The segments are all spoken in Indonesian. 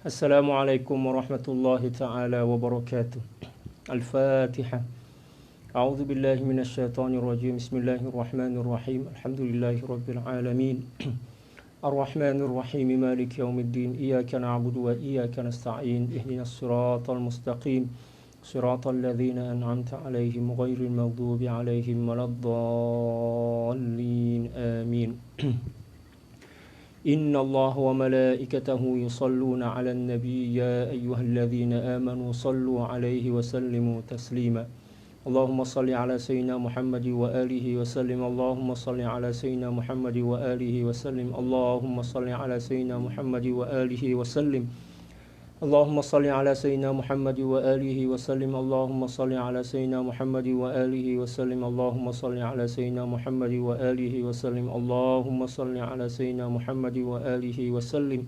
Assalamualaikum warahmatullahi ta'ala wabarakatuh. Al-Fatihah. A'udzu billahi minasyaitonir rajim. Bismillahirrahmanirrahim. Alhamdulillahi rabbil alamin. Ar-Rahmanir Rahim. Maliki yaumiddin. Iyyaka na'budu wa iyyaka nasta'in. Ihdinas siratal mustaqim. Siratal ladzina an'amta 'alaihim ghairil maghdubi 'alaihim waladdallin. Amin. إن الله وملائكته يصلون على النبي يا أيها الذين آمنوا صلوا عليه وسلموا تسليما اللهم صل على سيدنا محمد وآله وسلم اللهم صل على سيدنا محمد وآله وسلم اللهم صل على سيدنا محمد وآله وسلم اللهم صل على سيدنا محمد وآله وسلم اللهم صل على سيدنا محمد وآله وسلم اللهم صل على سيدنا محمد وآله وسلم اللهم صل على سيدنا محمد وآله وسلم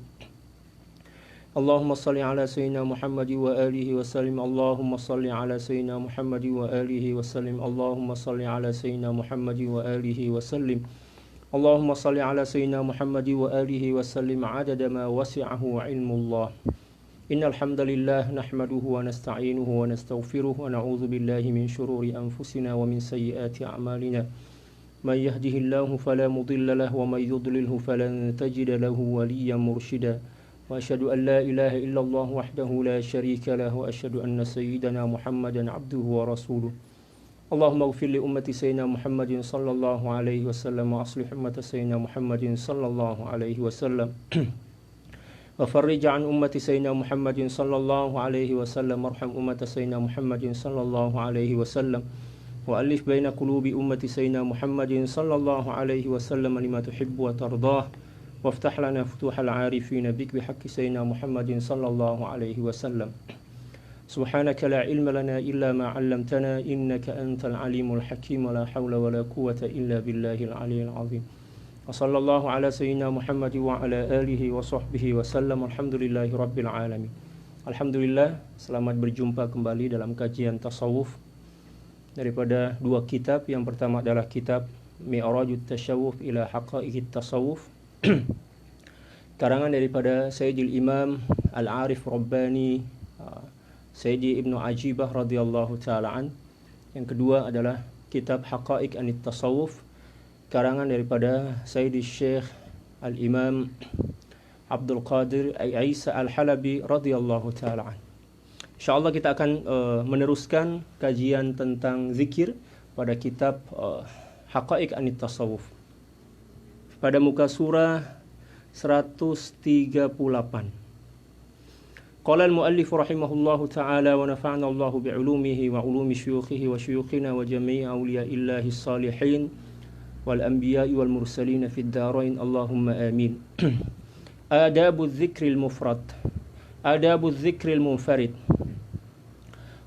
اللهم صل على سيدنا محمد وآله وسلم اللهم صل على سيدنا محمد وآله وسلم اللهم صل على سيدنا محمد وآله وسلم اللهم صل على سيدنا محمد وآله وسلم عدد ما وسعه علم الله إن الحمد لله نحمده ونستعينه ونستغفره ونعوذ بالله من شرور أنفسنا ومن سيئات أعمالنا من يهده الله فلا مضل له ومن يضلله فلن تجد له وليا مرشدا وأشهد أن لا إله إلا الله وحده لا شريك له وأشهد أن سيدنا محمدا عبده ورسوله اللهم اغفر لأمة سيدنا محمد صلى الله عليه وسلم وأصلح أمة سيدنا محمد صلى الله عليه وسلم وفرج عن أمة سيدنا محمد صلى الله عليه وسلم وارحم أمة سيدنا محمد صلى الله عليه وسلم وألف بين قلوب أمة سيدنا محمد صلى الله عليه وسلم لما تحب وترضاه وافتح لنا فتوح العارفين بك بحق سيدنا محمد صلى الله عليه وسلم سبحانك لا علم لنا إلا ما علمتنا إنك أنت العليم الحكيم ولا حول ولا قوة إلا بالله العلي العظيم وصلى الله على سيدنا محمد وعلى آله وصحبه وسلم alhamdulillahi rabbil alamin. Alhamdulillah, selamat berjumpa kembali dalam kajian tasawuf daripada dua kitab. Yang pertama adalah kitab Mi'rajut Tasyawuf ila Haqaiqit Tasawuf karangan daripada Sayyidil Imam Al-Arif Rabbani Sayyidi Ibnu Ajibah radhiyallahu ta'ala an. Yang kedua adalah kitab Haqaiq Anit Tasawuf karangan daripada Sayyidi Syekh Al-Imam Abdul Qadir Isa Al-Halabi radhiyallahu ta'ala. InsyaAllah kita akan meneruskan kajian tentang zikir pada kitab Haqaiq Anit Tasawuf pada muka surah 138. Qala al-muallif rahimahullahu ta'ala wa nafa'ana Allahu bi'ulumihi wa ulumi syuyukhihi wa syuyukhina wa jami'i awliya'illahi salihin والأنبياء والمرسلين في الدارين اللهم آمين. آداب الذكر المفرد آداب الذكر المنفرد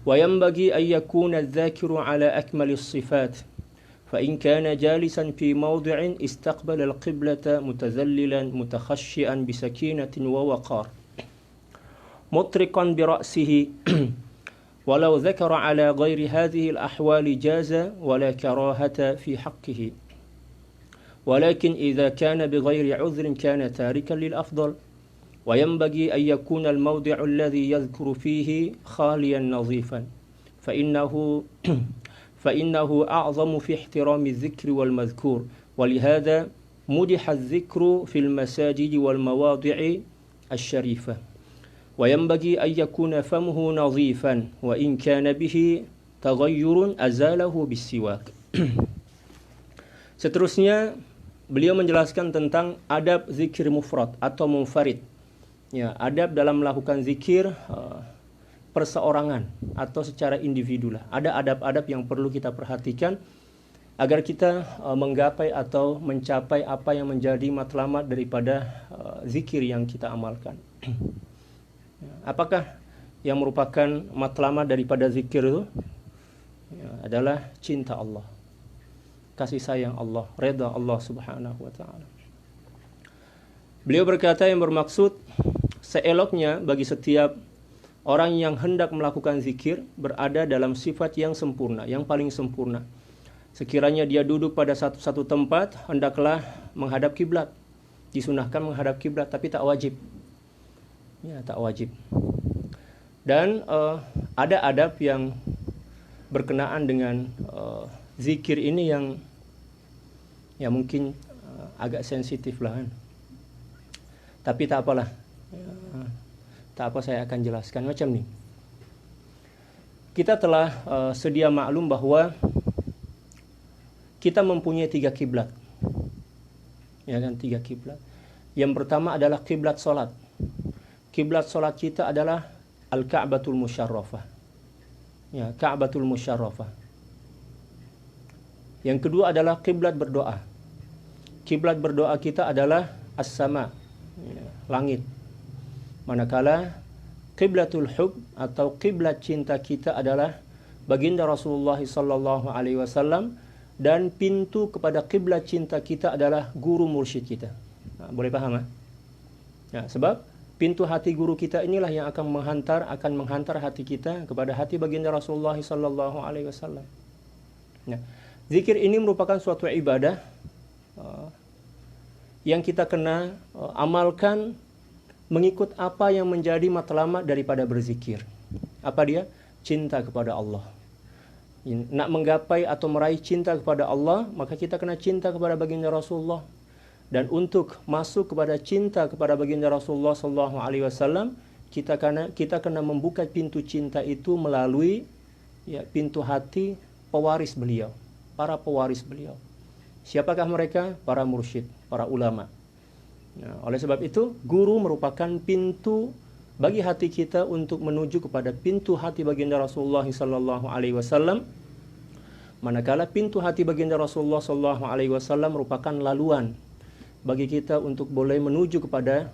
وينبغي أن يكون الذاكر على أكمل الصفات فإن كان جالسا في موضع استقبل القبلة متذللا متخشئا بسكينة ووقار مطرقا برأسه ولو ذكر على غير هذه الأحوال جاز ولا كراهة في حقه ولكن إذا كان بغير عذر كان تاركا للأفضل وينبغي أن يكون الموضع الذي يذكر فيه خاليا نظيفا فإنه أعظم في احترام الذكر والمذكور ولهذا مدح الذكر في المساجد والمواضع الشريفة وينبغي أن يكون فمه نظيفا وإن كان به تغير أزاله بالسواك. Seterusnya beliau menjelaskan tentang adab zikir mufrad atau munfarid. Ya, adab dalam melakukan zikir perseorangan atau secara individu lah. Ada adab-adab yang perlu kita perhatikan agar kita menggapai atau mencapai apa yang menjadi matlamat daripada zikir yang kita amalkan. Apakah yang merupakan matlamat daripada zikir itu? Ya, adalah cinta Allah, kasih sayang Allah, redha Allah subhanahu wa ta'ala. Beliau berkata yang bermaksud seeloknya bagi setiap orang yang hendak melakukan zikir berada dalam sifat yang sempurna, yang paling sempurna. Sekiranya dia duduk pada satu tempat, hendaklah menghadap kiblat. Disunahkan menghadap kiblat, tapi tak wajib. ya, tak wajib. Dan ada adab yang berkenaan dengan zikir ini yang ya mungkin agak sensitif lah kan. Tapi tak apalah, tak apa, saya akan jelaskan macam ni. Kita telah sedia maklum bahwa kita mempunyai 3 kiblat, ya kan, 3 kiblat. Yang pertama adalah kiblat solat. Kiblat solat kita adalah Al-Ka'batul Musyarrafah, ya, Ka'batul Musyarrafah. Yang kedua adalah kiblat berdoa. Kiblat berdoa kita adalah As-Sama, ya, langit. Manakala kiblatul hub atau kiblat cinta kita adalah baginda Rasulullah sallallahu alaihi wasallam, dan pintu kepada kiblat cinta kita adalah guru mursyid kita. Nah, boleh paham ya? Ya, sebab pintu hati guru kita inilah yang akan menghantar hati kita kepada hati baginda Rasulullah sallallahu alaihi wasallam. Nah, zikir ini merupakan suatu ibadah yang kita kena amalkan mengikut apa yang menjadi matlamat daripada berzikir. Apa dia? Cinta kepada Allah. Nak menggapai atau meraih cinta kepada Allah, maka kita kena cinta kepada baginda Rasulullah. Dan untuk masuk kepada cinta kepada baginda Rasulullah sallallahu alaihi wasallam, kita kena membuka pintu cinta itu melalui ya, pintu hati pewaris beliau, para pewaris beliau. Siapakah mereka? Para mursyid, para ulama. Nah, oleh sebab itu, guru merupakan pintu bagi hati kita untuk menuju kepada pintu hati baginda Rasulullah sallallahu alaihi wasallam. Manakala pintu hati baginda Rasulullah sallallahu alaihi wasallam merupakan laluan bagi kita untuk boleh menuju kepada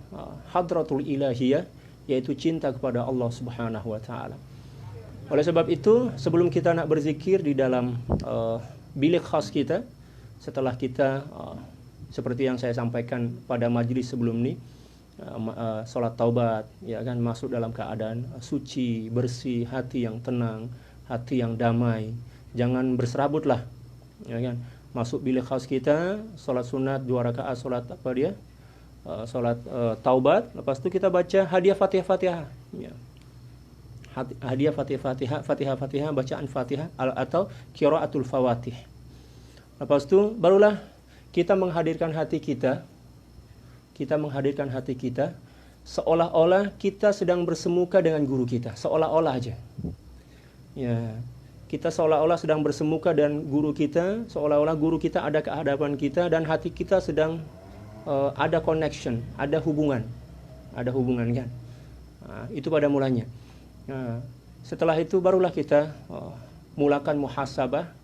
hadratul ilahiyah, yaitu cinta kepada Allah Subhanahu wa taala. Oleh sebab itu, sebelum kita nak berzikir di dalam bilik khas kita, setelah kita seperti yang saya sampaikan pada majlis sebelum ni, salat taubat, ya kan, masuk dalam keadaan suci, bersih, hati yang tenang, hati yang damai, jangan berserabutlah, ya kan. Masuk bilik khas kita, salat sunat 2 rakaat, salat apa dia? Salat taubat, lepas tu kita baca hadiah Fatihah, ya. Hadiah Fatihah, bacaan Fatihah atau qiraatul fawatih. Lepas tu barulah kita menghadirkan hati kita seolah-olah kita sedang bersemuka dengan guru kita, seolah-olah aja. Ya, kita seolah-olah sedang bersemuka dan guru kita, seolah-olah guru kita ada ke hadapan kita dan hati kita sedang ada connection, ada hubungan kan. Itu pada mulanya. Setelah itu barulah kita mulakan muhasabah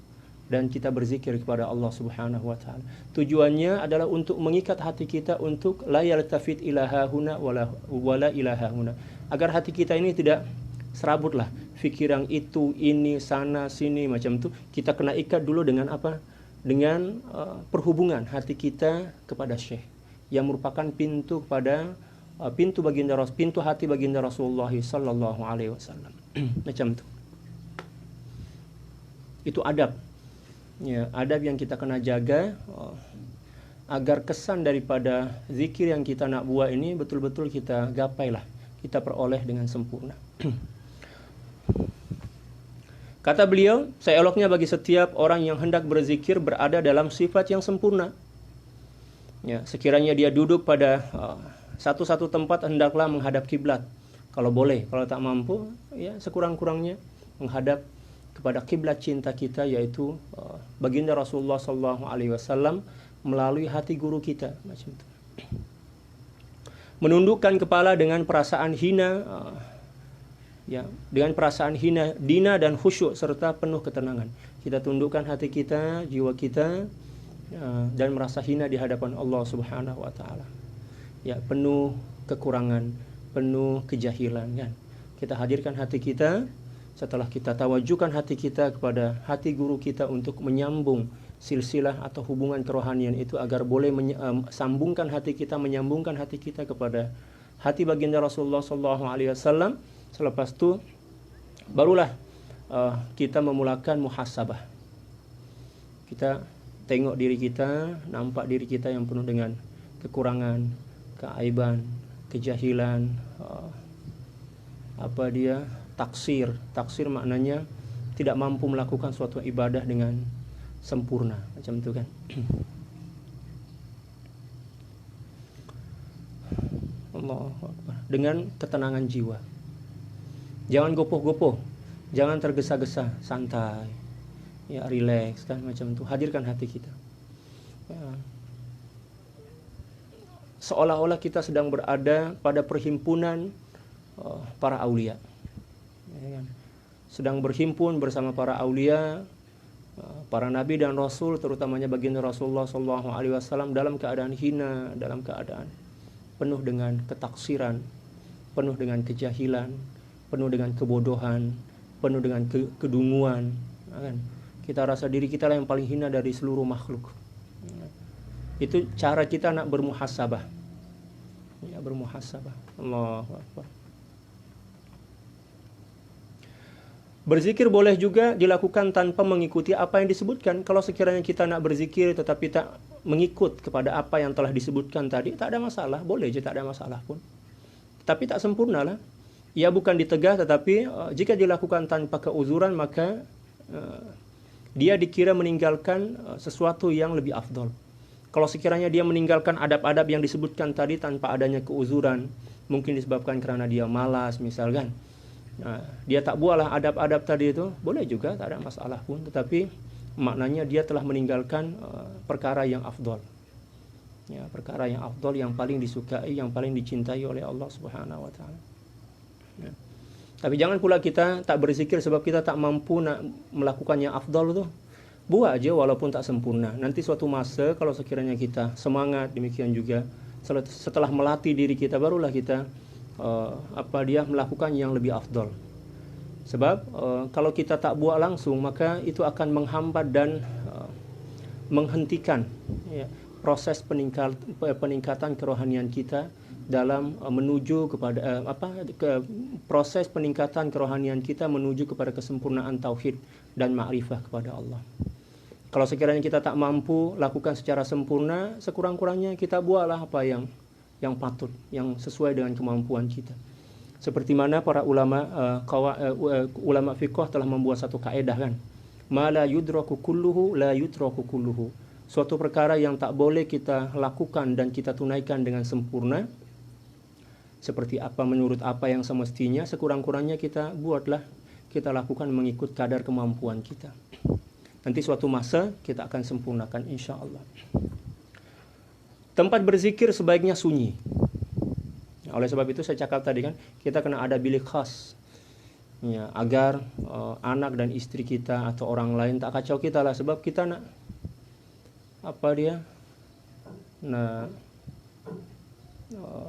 dan kita berzikir kepada Allah Subhanahu wa taala. Tujuannya adalah untuk mengikat hati kita untuk la yaltafit ilaha huna wala ilaha huna. Agar hati kita ini tidak serabutlah fikiran itu, ini, sana, sini macam tu. Kita kena ikat dulu dengan apa? Dengan perhubungan hati kita kepada Syekh yang merupakan pintu kepada pintu hati baginda Rasulullah sallallahu alaihi wasallam. Macam tu. Itu adab. Ya, adab yang kita kena jaga agar kesan daripada zikir yang kita nak buat ini betul-betul kita gapailah, kita peroleh dengan sempurna. Kata beliau, seeloknya bagi setiap orang yang hendak berzikir berada dalam sifat yang sempurna. Ya, sekiranya dia duduk pada satu-satu tempat, hendaklah menghadap kiblat. Kalau boleh, kalau tak mampu, ya sekurang-kurangnya menghadap kepada kiblat cinta kita, yaitu baginda Rasulullah sallallahu alaihi wasallam melalui hati guru kita, macam itu. Menundukkan kepala dengan perasaan hina, dengan perasaan dina dan khusyuk serta penuh ketenangan. Kita tundukkan hati kita, jiwa kita, dan merasa hina di hadapan Allah Subhanahu wa taala. Ya, penuh kekurangan, penuh kejahilan kan. Kita hadirkan hati kita. Setelah kita tawajukan hati kita kepada hati guru kita untuk menyambung silsilah atau hubungan kerohanian itu agar boleh menyambungkan hati kita kepada hati baginda Rasulullah sallallahu alaihi wasallam. Selepas itu barulah kita memulakan muhasabah. Kita tengok diri kita, nampak diri kita yang penuh dengan kekurangan, keaiban, kejahilan, Taksir maknanya tidak mampu melakukan suatu ibadah dengan sempurna, macam itu kan. Allahu Akbar. Dengan ketenangan jiwa. Jangan gopoh-gopoh, jangan tergesa-gesa, santai. Ya, relax kan, macam itu. Hadirkan hati kita. Ya. Seolah-olah kita sedang berada pada perhimpunan para aulia. Ya kan? Sedang berhimpun bersama para aulia, para nabi dan rasul, terutamanya baginda Rasulullah SAW, dalam keadaan hina, dalam keadaan penuh dengan ketaksiran, penuh dengan kejahilan, penuh dengan kebodohan, penuh dengan kedunguan. Kan? Kita rasa diri kita lah yang paling hina dari seluruh makhluk. Itu cara kita nak bermuhasabah. Ya, bermuhasabah. Allahu Akbar. Berzikir boleh juga dilakukan tanpa mengikuti apa yang disebutkan. Kalau sekiranya kita nak berzikir tetapi tak mengikut kepada apa yang telah disebutkan tadi, tak ada masalah, boleh je, tak ada masalah pun. Tapi tak sempurna lah. Ia bukan ditegah, tetapi jika dilakukan tanpa keuzuran, maka dia dikira meninggalkan sesuatu yang lebih afdol. Kalau sekiranya dia meninggalkan adab-adab yang disebutkan tadi tanpa adanya keuzuran, mungkin disebabkan karena dia malas misalkan, dia tak buatlah adab-adab tadi itu, boleh juga, tak ada masalah pun. Tetapi maknanya dia telah meninggalkan perkara yang afdol. Ya, perkara yang afdol, yang paling disukai, yang paling dicintai oleh Allah Subhanahu wa taala. Ya. Tapi jangan pula kita tak berzikir sebab kita tak mampu nak melakukan yang afdol itu. Buat aja walaupun tak sempurna. Nanti suatu masa kalau sekiranya kita semangat, demikian juga setelah melatih diri kita, barulah kita melakukan yang lebih afdol. Sebab kalau kita tak buat langsung, maka itu akan menghambat dan menghentikan proses peningkatan kerohanian kita dalam menuju kepada proses peningkatan kerohanian kita menuju kepada kesempurnaan tauhid dan ma'rifah kepada Allah. Kalau sekiranya kita tak mampu lakukan secara sempurna, sekurang-kurangnya kita buatlah apa yang patut, yang sesuai dengan kemampuan kita. Seperti mana para ulama fiqh telah membuat satu kaedah kan, ma la yudraku kulluhu la yutraku kulluhu. Suatu perkara yang tak boleh kita lakukan dan kita tunaikan dengan sempurna, seperti apa menurut apa yang semestinya, sekurang-kurangnya kita lakukan mengikut kadar kemampuan kita. Nanti suatu masa kita akan sempurnakan insya-Allah. Tempat berzikir sebaiknya sunyi. Oleh sebab itu saya cakap tadi kan, kita kena ada bilik khas, ya, agar anak dan istri kita atau orang lain tak kacau kita lah, sebab kita nak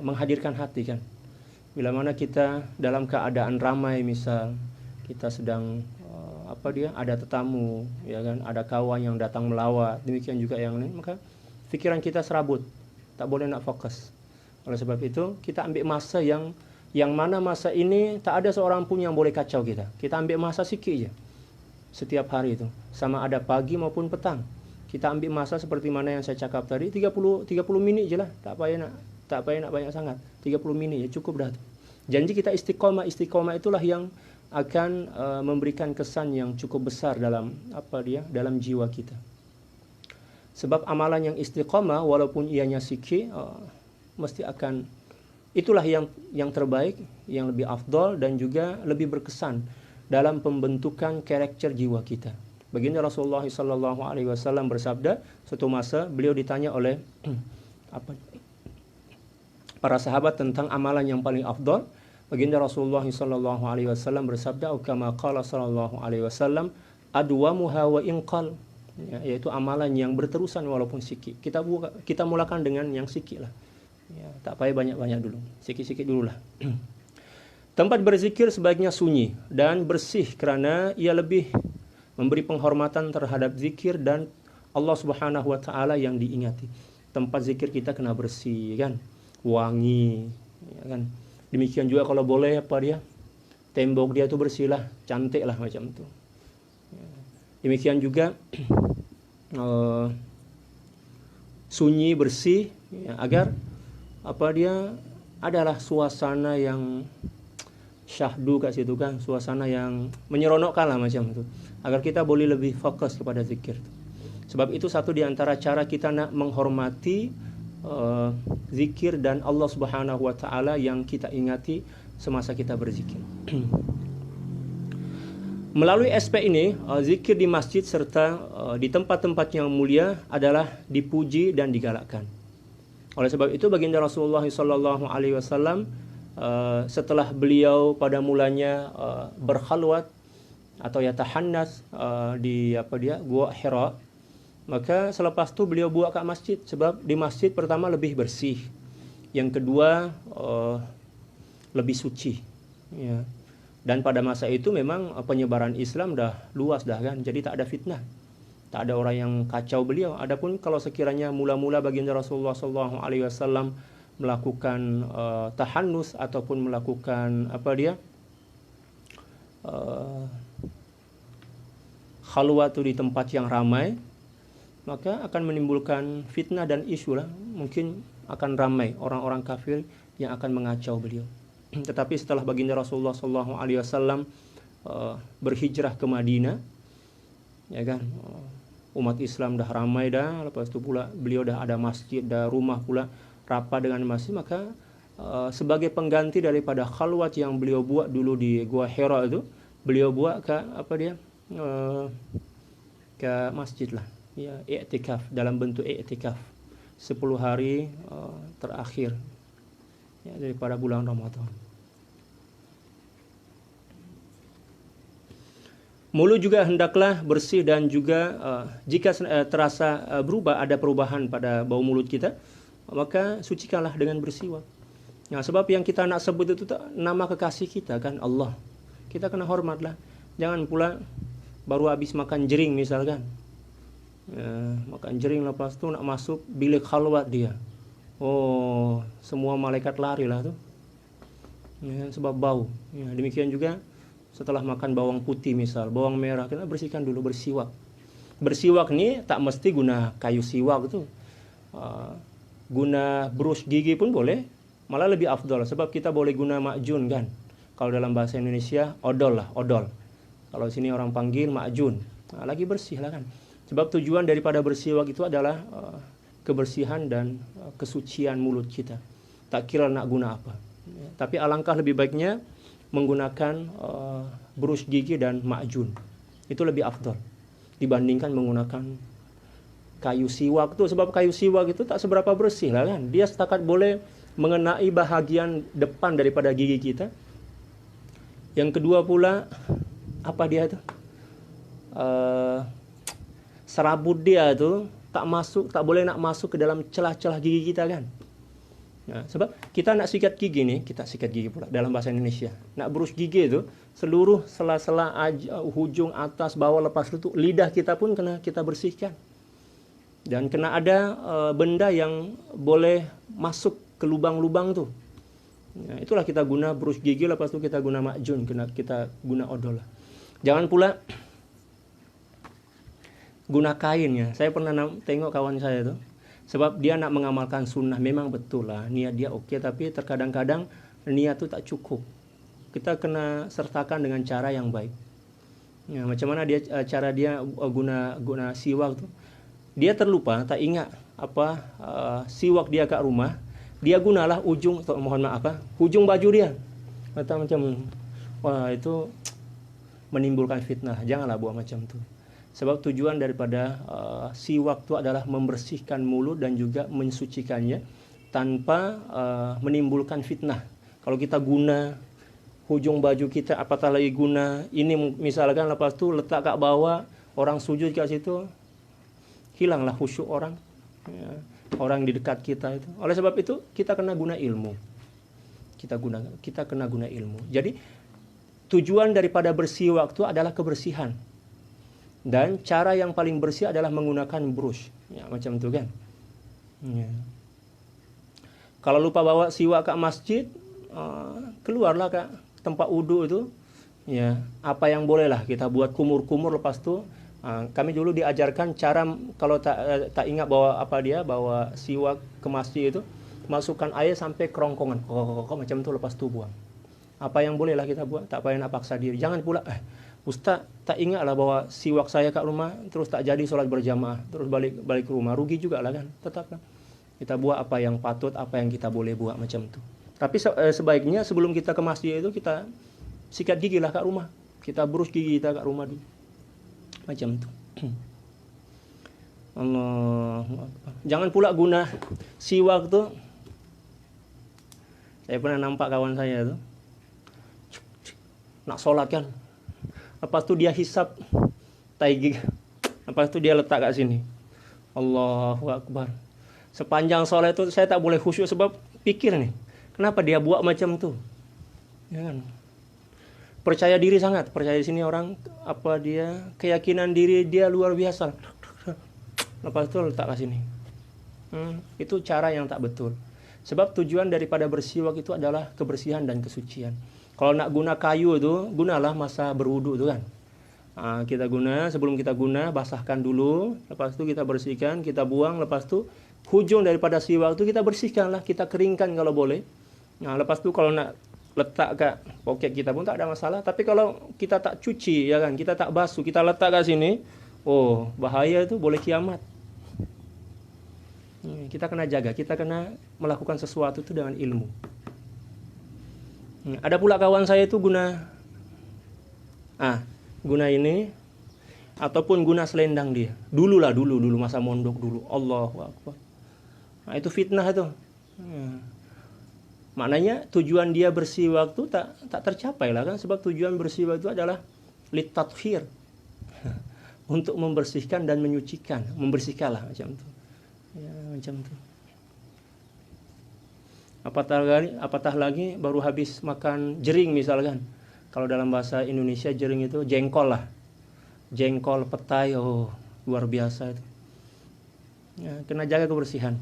menghadirkan hati kan. Bila mana kita dalam keadaan ramai, misal kita sedang ada tetamu, ya kan, ada kawan yang datang melawat, demikian juga yang lain, maka pikiran kita serabut, tak boleh nak fokus. Oleh sebab itu kita ambil masa yang mana masa ini tak ada seorang pun yang boleh kacau kita. Kita ambil masa sikit je setiap hari itu, sama ada pagi maupun petang. Kita ambil masa seperti mana yang saya cakap tadi, 30 minit je lah, tak payah nak banyak sangat. 30 minit je cukup dah tu. Janji kita istiqomah itulah yang akan memberikan kesan yang cukup besar dalam jiwa kita. Sebab amalan yang istiqomah walaupun ianya sikit, mesti akan, itulah yang terbaik, yang lebih afdol dan juga lebih berkesan dalam pembentukan karakter jiwa kita. Baginda Rasulullah SAW bersabda, suatu masa beliau ditanya oleh para sahabat tentang amalan yang paling afdol. Baginda Rasulullah SAW bersabda, kama qala sallallahu alaihi wasallam, adwamuha wa inqal, yaitu amalan yang berterusan walaupun sikit. Kita mulakan dengan yang sikit lah. Ya, tak payah banyak-banyak dulu, sikit-sikit dululah. Tempat berzikir sebaiknya sunyi dan bersih kerana ia lebih memberi penghormatan terhadap zikir dan Allah Subhanahu wa taala yang diingati. Tempat zikir kita kena bersih kan, wangi, ya kan. Demikian juga kalau boleh tembok dia tu bersihlah, cantik lah macam tu. Demikian juga sunyi, bersih, ya, agar adalah suasana yang syahdu kat situ kan, suasana yang menyeronokkan lah macam itu, agar kita boleh lebih fokus kepada zikir. Sebab itu satu di antara cara kita nak menghormati zikir dan Allah Subhanahu wa taala yang kita ingati semasa kita berzikir. Melalui aspek ini, zikir di masjid serta di tempat-tempat yang mulia adalah dipuji dan digalakkan. Oleh sebab itu baginda Rasulullah sallallahu alaihi wasallam setelah beliau pada mulanya berkhalwat atau yatahannas di Gua Hira, maka selepas itu beliau buat kat masjid, sebab di masjid pertama lebih bersih, yang kedua lebih suci, ya. Dan pada masa itu memang penyebaran Islam dah luas dah kan, jadi tak ada fitnah, tak ada orang yang kacau beliau. Adapun kalau sekiranya mula-mula baginda Rasulullah sallallahu alaihi wasallam melakukan tahannus ataupun melakukan khalwat di tempat yang ramai, maka akan menimbulkan fitnah dan isu lah. Mungkin akan ramai orang-orang kafir yang akan mengacau beliau. Tetapi setelah baginda Rasulullah sallallahu alaihi wasallam berhijrah ke Madinah, ya kan, umat Islam dah ramai dah, lepas itu pula beliau dah ada masjid, dah rumah pula rapat dengan masjid, maka sebagai pengganti daripada khalwat yang beliau buat dulu di Gua Hira itu, beliau buat ke masjid lah, ya, i'tikaf, dalam bentuk i'tikaf 10 hari terakhir, ya, daripada bulan Ramadan. Mulut juga hendaklah bersih dan juga jika terasa berubah, ada perubahan pada bau mulut kita, maka sucikanlah dengan bersiwak. Nah, sebab yang kita nak sebut itu nama kekasih kita kan, Allah. Kita kena hormatlah. Jangan pula baru habis makan jering misalkan, makan jering lepas tu nak masuk bilik khalwat dia, semua malaikat lari lah tu, ya, sebab bau, ya. Demikian juga setelah makan bawang putih misal, bawang merah, kena bersihkan dulu, bersiwak. Bersiwak ni tak mesti guna kayu siwak tu, guna brush gigi pun boleh, malah lebih afdal, sebab kita boleh guna makjun kan. Kalau dalam bahasa Indonesia odol lah, odol. Kalau sini orang panggil makjun, lagi bersih lah kan. Sebab tujuan daripada bersiwak itu adalah kebersihan dan kesucian mulut kita. Tak kira nak guna apa, ya. Tapi alangkah lebih baiknya menggunakan brush gigi dan makjun. Itu lebih afdal dibandingkan menggunakan kayu siwak tu, sebab kayu siwak itu tak seberapa bersih lah kan. Dia setakat boleh mengenai bahagian depan daripada gigi kita. Yang kedua pula, apa dia tu? Serabut dia tu tak boleh nak masuk ke dalam celah-celah gigi kita kan. Nah, sebab kita nak sikat gigi ni, kita sikat gigi pula dalam bahasa Indonesia. Nak brush gigi tu, seluruh sela-sela hujung, atas, bawah, lepas itu lidah kita pun kena kita bersihkan. Dan kena ada benda yang boleh masuk ke lubang-lubang tu. Nah, itulah kita guna brush gigi, lepas tu kita guna makjun, kita guna odol lah. Jangan pula guna kainnya. Saya pernah tengok kawan saya tu, sebab dia nak mengamalkan sunnah, memang betul lah niat dia okey, tapi terkadang-kadang niat tu tak cukup. Kita kena sertakan dengan cara yang baik. Ya, macam mana cara dia guna siwak tu? Dia terlupa, tak ingat siwak dia kat rumah. Dia gunalah hujung baju dia. Macam wah, itu menimbulkan fitnah. Janganlah buat macam tu. Sebab tujuan daripada siwak itu adalah membersihkan mulut dan juga mensucikannya tanpa menimbulkan fitnah. Kalau kita guna hujung baju kita, apatah lagi guna ini misalkan, lepas tu letak kat bawah, orang sujud kat situ, hilanglah khusyuk orang, ya, orang di dekat kita itu. Oleh sebab itu kita kena guna ilmu. Kita kena guna ilmu. Jadi tujuan daripada bersiwak itu adalah kebersihan. Dan cara yang paling bersih adalah menggunakan brush, ya, macam tu kan. Ya. Kalau lupa bawa siwak ke masjid, keluarlah ke tempat wudhu itu, ya, apa yang bolehlah kita buat kumur-kumur. Lepas tu kami dulu diajarkan cara, kalau tak ingat bawa siwak ke masjid itu, masukkan air sampai kerongkongan, macam tu, lepas tu buang. Apa yang bolehlah kita buat, tak payah nak paksa diri. Jangan pula, Ustaz tak ingatlah bahwa siwak saya kat rumah, terus tak jadi solat berjamaah, terus balik ke rumah, rugi juga lah kan. Tetaplah kita buat apa yang patut, apa yang kita boleh buat macam tu. Tapi sebaiknya sebelum kita ke masjid itu kita sikat gigi lah kat rumah. Kita brus gigi kita kat rumah dulu. Macam tu. Allah. Jangan pula guna siwak tu. Saya pernah nampak kawan saya tu nak solat kan. Lepas tu dia hisap tai gigi. Lepas tu dia letak kat sini. Allahu Akbar. Sepanjang solat tu saya tak boleh khusyuk sebab pikir nih, kenapa dia buat macam tu? Ya kan? Percaya diri sangat. Percaya di sini orang apa dia, keyakinan diri dia luar biasa. Lepas tu letak kat sini. Itu cara yang tak betul. Sebab tujuan daripada bersiwak itu adalah kebersihan dan kesucian. Kalau nak guna kayu itu, gunalah masa berwudu itu kan. Kita guna, sebelum kita guna, basahkan dulu. Lepas tu kita bersihkan, kita buang. Lepas tu hujung daripada siwak itu kita bersihkanlah, kita keringkan kalau boleh. Lepas tu kalau nak letak kat poket kita pun tak ada masalah. Tapi kalau kita tak cuci, ya kan, kita tak basuh, kita letak kat sini, bahaya itu, boleh kiamat. Kita kena jaga, kita kena melakukan sesuatu itu dengan ilmu. Ada pula kawan saya itu guna ini ataupun guna selendang dia. Dulu masa mondok dulu. Allahu Akbar. Itu fitnah itu. Maknanya tujuan dia bersiwak itu tak tercapai lah kan, sebab tujuan bersiwak itu adalah litathhir. Untuk membersihkan dan menyucikan, membersihkanlah macam itu. Ya, macam itu. Apatah lagi baru habis makan jering misalkan. Kalau dalam bahasa Indonesia jering itu jengkol lah. Jengkol, petai, luar biasa itu. Ya, kena jaga kebersihan.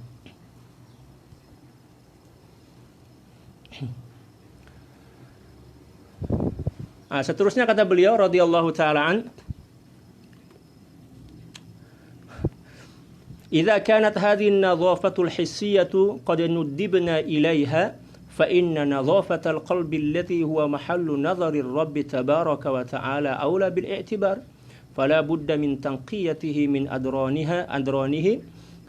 Seterusnya kata beliau radhiyallahu taala an, إذا كانت هذه النظافة الحسية قد ندبنا إليها فإن نظافة القلب التي هو محل نظر الرب تبارك وتعالى أولى بالاعتبار فلا بد من تنقيته من أدرانه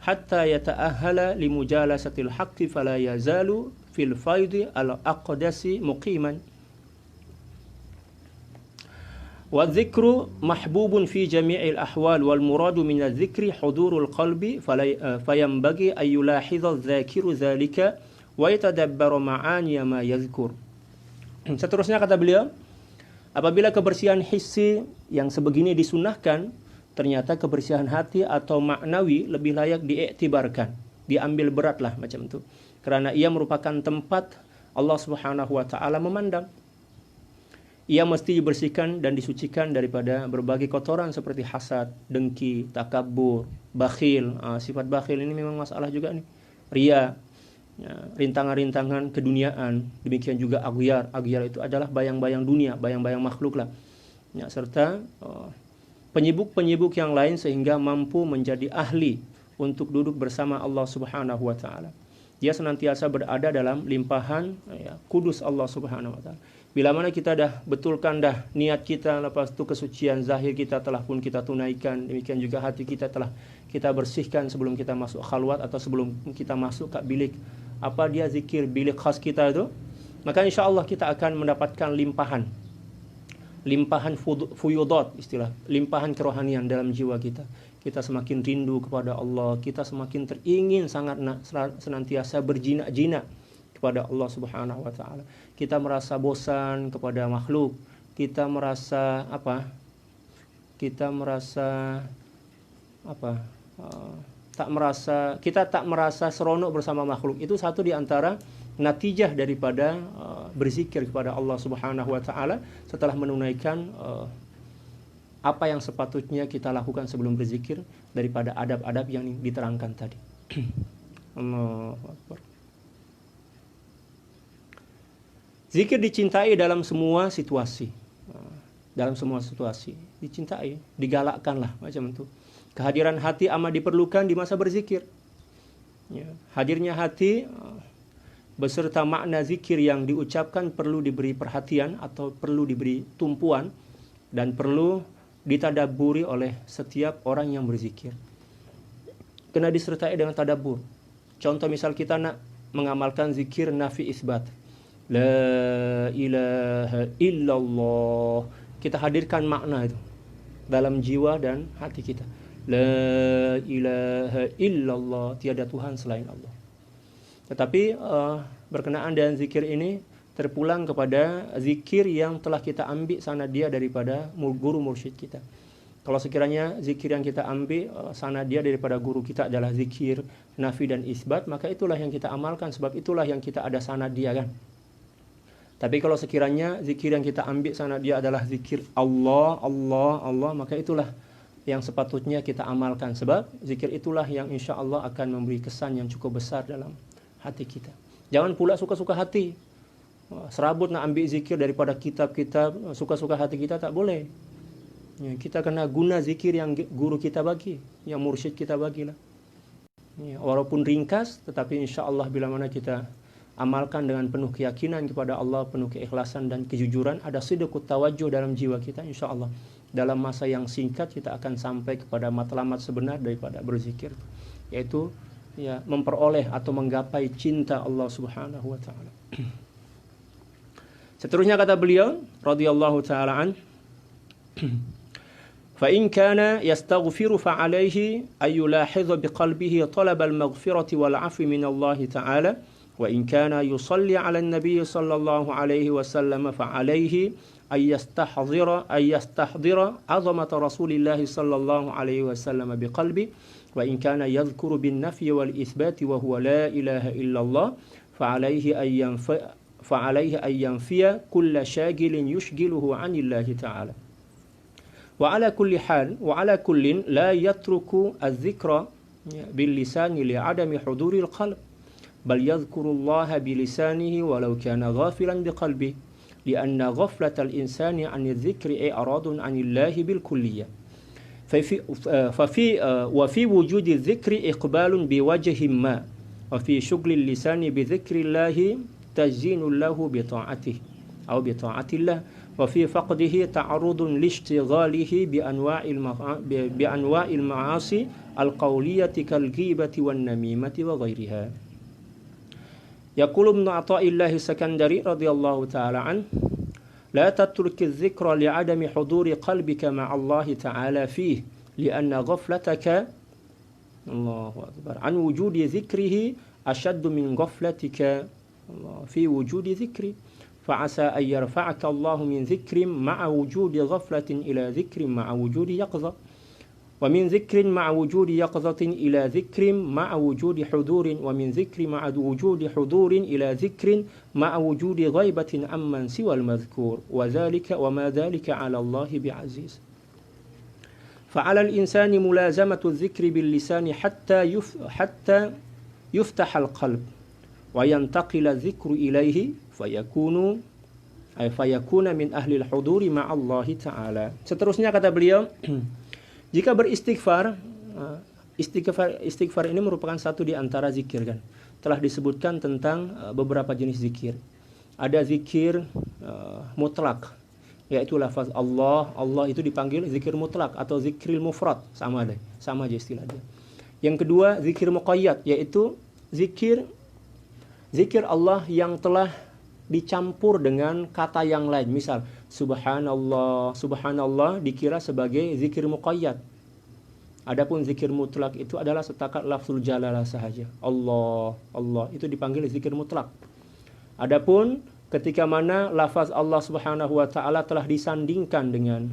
حتى يتأهل لمجالسة الحق فلا يزال في الفيض الأقدس مقيما والذكر محبوب في جميع الأحوال والمراد من الذكر حضور القلب فينبغي أن يلاحظ الذاكر ذلك ويتدبر معاني ما يذكر. Seterusnya kata beliau, apabila kebersihan hissi yang sebegini disunahkan, ternyata kebersihan hati atau maknawi lebih layak diiktibarkan, diambil beratlah macam itu, karena ia merupakan tempat Allah Subhanahu wa taala memandang. Ia mesti dibersihkan dan disucikan daripada berbagai kotoran seperti hasad, dengki, takabur, bakhil. Sifat bakhil ini memang masalah juga nih. Ria, rintangan-rintangan keduniaan. Demikian juga aghyar. Aghyar itu adalah bayang-bayang dunia, bayang-bayang makhluk lah. Serta penyibuk-penyibuk yang lain sehingga mampu menjadi ahli untuk duduk bersama Allah Subhanahu wa taala. Dia senantiasa berada dalam limpahan kudus Allah Subhanahu wa taala. Bila mana kita dah betulkan dah niat kita, lepas tu kesucian zahir kita telah pun kita tunaikan, demikian juga hati kita telah kita bersihkan sebelum kita masuk khalwat atau sebelum kita masuk ke bilik zikir bilik khas kita itu, maka insya-Allah kita akan mendapatkan limpahan fuyudat, istilah limpahan kerohanian dalam jiwa kita. Kita semakin rindu kepada Allah, kita semakin teringin sangat senantiasa berjinak-jinak kepada Allah Subhanahu wa taala. Kita merasa bosan kepada makhluk, kita merasa tak merasa seronok bersama makhluk. Itu satu di antara natijah daripada berzikir kepada Allah Subhanahu wa taala setelah menunaikan apa yang sepatutnya kita lakukan sebelum berzikir daripada adab-adab yang diterangkan tadi. Allahu Akbar. Zikir dicintai dalam semua situasi. Dalam semua situasi dicintai, digalakkanlah macam itu. Kehadiran hati amat diperlukan di masa berzikir. Hadirnya hati beserta makna zikir yang diucapkan perlu diberi perhatian atau perlu diberi tumpuan dan perlu ditadabburi oleh setiap orang yang berzikir. Kena disertai dengan tadabbur. Contoh misal kita nak mengamalkan zikir nafi isbat. La ilaha illallah. Kita hadirkan makna itu dalam jiwa dan hati kita. La ilaha illallah, tiada Tuhan selain Allah. Tetapi berkenaan dengan zikir ini terpulang kepada zikir yang telah kita ambil sanad dia daripada guru mursyid kita. Kalau sekiranya zikir yang kita ambil sanad dia daripada guru kita adalah zikir nafi dan isbat, maka itulah yang kita amalkan, sebab itulah yang kita ada sanad dia kan. Tapi kalau sekiranya zikir yang kita ambil sanad dia adalah zikir Allah, Allah, Allah, maka itulah yang sepatutnya kita amalkan, sebab zikir itulah yang insya Allah akan memberi kesan yang cukup besar dalam hati kita. Jangan pula suka-suka hati. Serabut nak ambil zikir daripada kitab-kitab, suka-suka hati kita tak boleh. Ya, kita kena guna zikir yang guru kita bagi, yang mursyid kita bagilah. Ya, walaupun ringkas, tetapi insya Allah bila mana kita amalkan dengan penuh keyakinan kepada Allah, penuh keikhlasan dan kejujuran, ada sidqut tawajjuh dalam jiwa kita, insya Allah dalam masa yang singkat kita akan sampai kepada matlamat sebenar daripada berzikir, yaitu ya memperoleh atau menggapai cinta Allah Subhanahu wa taala. Seterusnya kata beliau radhiyallahu taala an, fa in kana yastaghfiru fa alayhi ay yulahiz biqalbihi talab al-maghfirati wal 'afwi min Allah taala, wa in kana yusalli 'ala an-nabiy sallallahu alayhi wa sallam fa alayhi ay yastahdhira 'azamata Rasulillah sallallahu alayhi wa sallam biqalbi. وإن كان يذكر بالنفي والإثبات وهو لا إله إلا الله فعليه أن ينفي كل شاغل يشغله عن الله تعالى. وعلى كل حال وعلى كل لا يترك الذكر باللسان لعدم حضور القلب، بل يذكر الله بلسانه ولو كان غافلا بقلبه، لأن غفلة الإنسان عن الذكر إعراض عن الله بالكلية. وفي وجود الذكر إقبال بوجه ما، وفي شغل اللسان بذكر الله تزيين له بطاعته أو بطاعة الله، وفي فقده تعرض لاشتغاله بأنواع المعاصي القولية كالغيبة والنميمة وغيرها. يقول ابن عطاء الله السكندري رضي الله تعالى عنه: لا تترك الذكر لعدم حضور قلبك مع الله تعالى فيه، لأن غفلتك الله أكبر عن وجود ذكره أشد من غفلتك في وجود ذكره، فعسى أن يرفعك الله من ذكر مع وجود غفلة إلى ذكر مع وجود يقظة، ومن ذكر مع وجود يقظة إلى ذكر مع وجود حضور، ومن ذكر مع وجود حضور إلى ذكر مع وجود غيبة عمن سوى المذكور، وما ذلك على الله بعزيز. فعلى الإنسان ملازمة الذكر باللسان حتى يفتح القلب وينتقل الذكر إليه فيكون من أهل الحضور مع الله تعالى. Seterusnya kata beliau, jika beristighfar, istighfar ini merupakan satu di antara zikir kan. Telah disebutkan tentang beberapa jenis zikir. Ada zikir mutlak, yaitu lafaz Allah. Allah itu dipanggil zikir mutlak atau zikril mufrad, sama aja istilahnya. Yang kedua zikir muqayyad, yaitu zikir Allah yang telah dicampur dengan kata yang lain. Misal subhanallah dikira sebagai zikir muqayyad. Adapun zikir mutlak itu adalah setakat lafzul jalalah sahaja. Allah itu dipanggil zikir mutlak. Adapun ketika mana lafaz Allah Subhanahu wa taala telah disandingkan dengan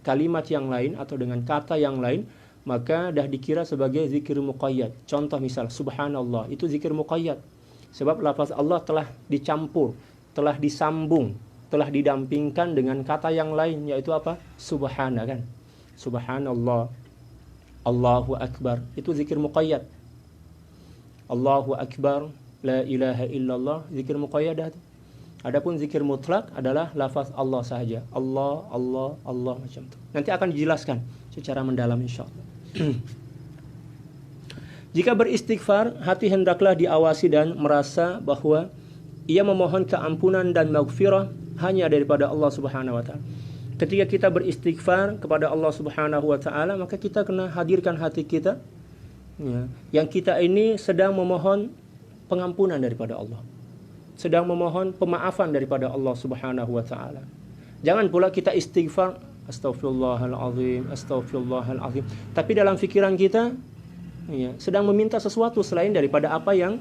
kalimat yang lain atau dengan kata yang lain, maka dah dikira sebagai zikir muqayyad. Contoh misal subhanallah, itu zikir muqayyad. Sebab lafaz Allah telah dicampur, telah disambung, telah didampingkan dengan kata yang lain, yaitu apa? Subhana kan. Subhanallah, Allahu Akbar, itu zikir muqayyad. Allahu Akbar, la ilaha illallah, zikir muqayyadah. Adapun zikir mutlak adalah lafaz Allah sahaja. Allah, Allah, Allah, macam itu. Nanti akan dijelaskan secara mendalam insyaallah. Jika beristighfar, hati hendaklah diawasi dan merasa bahwa ia memohon keampunan dan maghfirah hanya daripada Allah Subhanahu wa taala. Ketika kita beristighfar kepada Allah Subhanahu wa taala, maka kita kena hadirkan hati kita, ya, yang kita ini sedang memohon pengampunan daripada Allah, sedang memohon pemaafan daripada Allah Subhanahu wa taala. Jangan pula kita istighfar, astaghfirullahalazim, astaghfirullahalazim, tapi dalam fikiran kita, ya, sedang meminta sesuatu selain daripada apa yang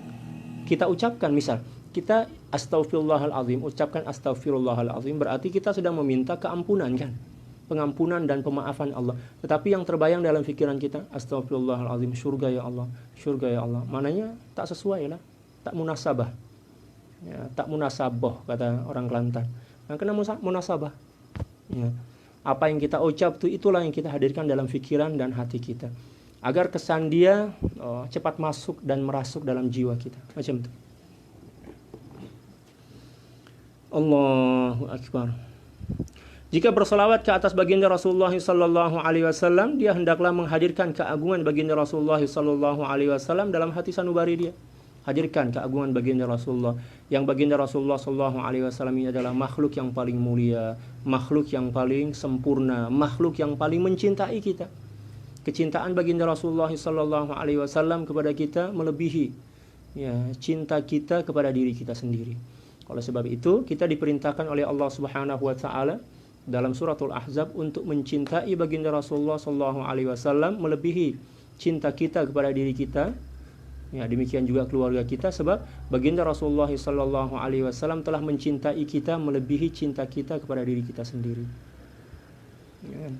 kita ucapkan. Misal kita astaghfirullahalazim, ucapkan astaghfirullahalazim, berarti kita sedang meminta keampunan, kan? Pengampunan dan pemaafan Allah. Tetapi yang terbayang dalam fikiran kita, astaghfirullahalazim, surga ya Allah, surga ya Allah. Mananya tak sesuai lah, tak munasabah. Ya, tak munasabah kata orang Kelantan. Nah, kena munasabah. Ya. Apa yang kita ucap itulah yang kita hadirkan dalam fikiran dan hati kita, agar kesan dia cepat masuk dan merasuk dalam jiwa kita. Macam itu. Allahu Akbar. Jika berselawat ke atas baginda Rasulullah sallallahu alaihi wasallam, dia hendaklah menghadirkan keagungan baginda Rasulullah sallallahu alaihi wasallam dalam hati sanubari dia. Hadirkan keagungan baginda Rasulullah. Yang baginda Rasulullah sallallahu alaihi wasallam ini adalah makhluk yang paling mulia, makhluk yang paling sempurna, makhluk yang paling mencintai kita. Kecintaan baginda Rasulullah sallallahu alaihi wasallam kepada kita melebihi, ya, cinta kita kepada diri kita sendiri. Oleh sebab itu, kita diperintahkan oleh Allah Subhanahu wa taala dalam suratul Ahzab untuk mencintai baginda Rasulullah sallallahu alaihi wasallam melebihi cinta kita kepada diri kita. Ya, demikian juga keluarga kita, sebab baginda Rasulullah sallallahu alaihi wasallam telah mencintai kita melebihi cinta kita kepada diri kita sendiri. Ya.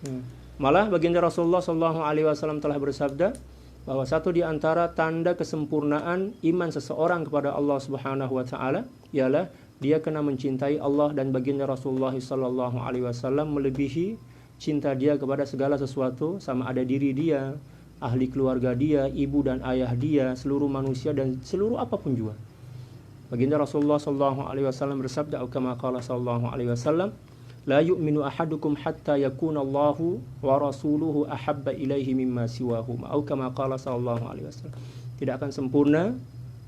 Ya. Malah baginda Rasulullah sallallahu alaihi wasallam telah bersabda bahwa satu di antara tanda kesempurnaan iman seseorang kepada Allah Subhanahu wa taala ialah dia kena mencintai Allah dan baginda Rasulullah sallallahu alaihi wasallam melebihi cinta dia kepada segala sesuatu, sama ada diri dia, ahli keluarga dia, ibu dan ayah dia, seluruh manusia dan seluruh apapun juga. Baginda Rasulullah sallallahu alaihi wasallam bersabda, kama qala sallallahu alaihi wasallam, la yu'minu ahadukum hatta yakuna Allahu wa rasuluhu ahabba ilaihi mimma siwahuma, atau kama qala sallallahu alaihi wasallam. Tidak akan sempurna